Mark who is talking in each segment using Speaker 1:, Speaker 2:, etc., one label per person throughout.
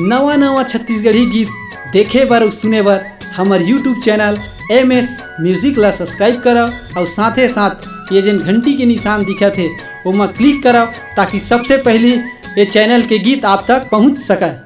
Speaker 1: नवा नवा छत्तीसगढ़ी गीत देखे बर और सुने बर हमार यूट्यूब चैनल MS म्यूजिक ला सब्सक्राइब करो और साथे साथ ये जन घंटी के निशान दिखा थे वो क्लिक करो ताकि सबसे पहले ये चैनल के गीत आप तक पहुंच सके।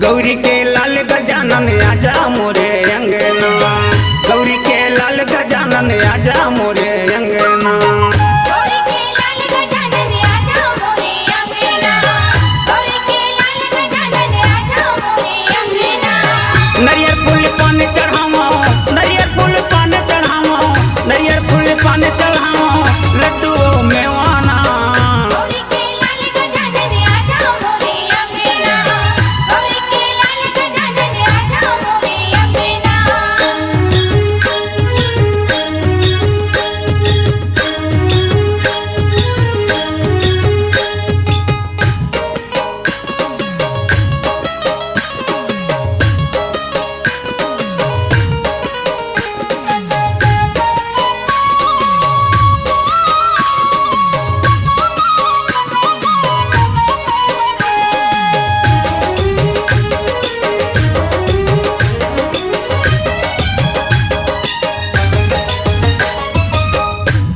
Speaker 2: गौरी के लाल गजानन आजा मोरे अंगना, गौरी के लाल गजानन आजा मोरे अंगना।
Speaker 3: गौरी के लाल गजानन आजा मोरे अंगना, गौरी के लाल गजानन आजा मोरे अंगना।
Speaker 2: नरियर फूल पान चढ़ावो, नरियर फूल पान चढ़ावो, नरियर फूल पान चढ़ावो, लड्डू मेवाना।
Speaker 3: गौरी के लाल गजानन आजा मोरे अंगना, गौरी के लाल गजानन आजा मोरे अंगना।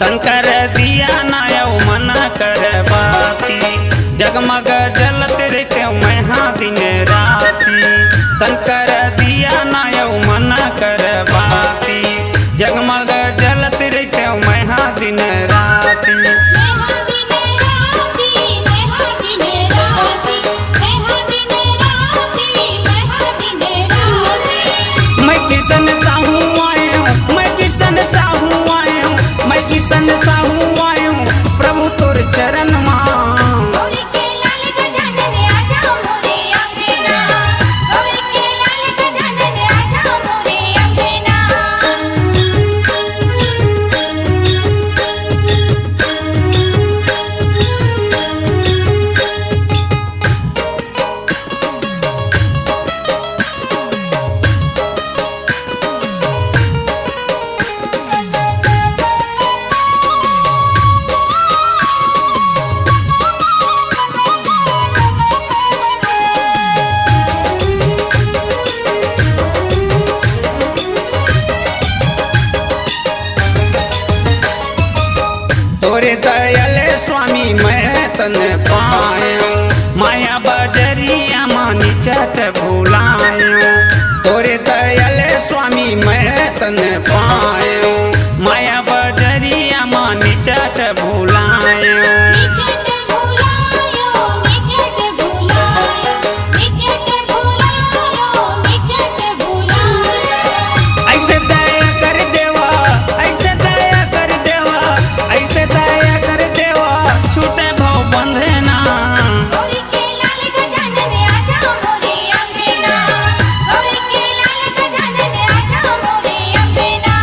Speaker 2: तन कर दिया नायौ मना कर बाती, जगमग जलत रहते मैं हाँ दिन राती। तन कर दिया नायौ मना कर बाती, जगमग जलत रहते मैं हाँ दिन राती।
Speaker 3: मैं हाँ दिन राती, मैं हाँ दिन राती, मैं हाँ दिन राती, मैं हाँ दिन राती।
Speaker 2: मैं किसन साहू आयो, मैं किसन साहू आयो, मैं किसन साहू आयो, प्रभु तोर चरण मां।
Speaker 3: गौरी के लाल गजानन आजा मोरे अंगना, गौरी के लाल गजानन आजा मोरे अंगना।
Speaker 2: तोरे दयाले स्वामी मैं तन पायो, माया बजरिया मानी चट भुलायो। तोरे दयाले स्वामी मैं तन पायो, माया बजरिया मानी चट भुलायो।
Speaker 3: निचट भुलायो, निचट भुलायो, निचट भुलायो, निचट भुलायो।
Speaker 2: ऐसे दया कर देवा, ऐसे दया कर देवा, ऐसे दया कर देवा, छूटे भाव बंधना।
Speaker 3: गौरी के लाल गजानन आजा मोरे अंगना, गौरी के लाल गजानन आजा मोरे अंगना।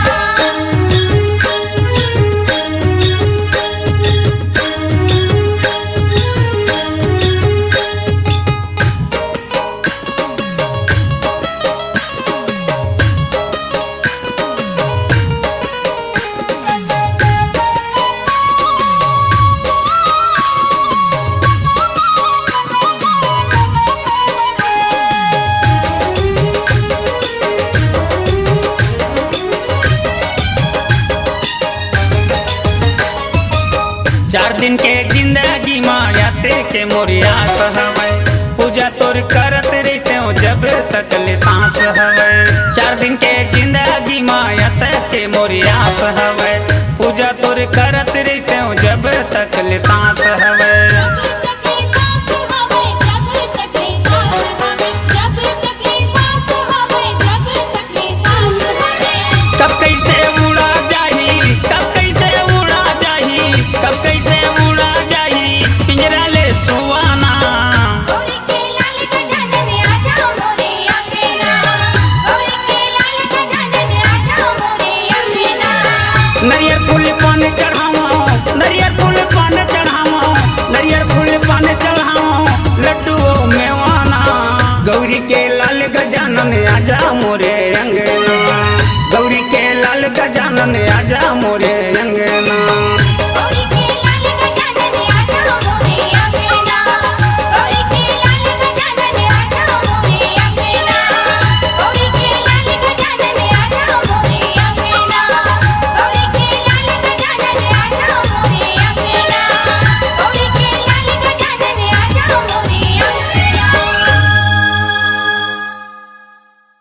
Speaker 2: चार दिन के जिंदगी मायाते के मोरिया सहवे, पूजा तोर करत रहते हो जब तक ले सांस हवे। चार दिन के जिंदगी मायाते के मोरिया सहवे, पूजा तोर करत रहते हो जब तक ले सांस हवे।
Speaker 3: जब तक ले सांस हवे, जब तक ले सांस हवे, जब तक ले सांस हवे, जब तक ले सांस हवे।
Speaker 2: कब कैसे उड़ा जाही, जा मोरे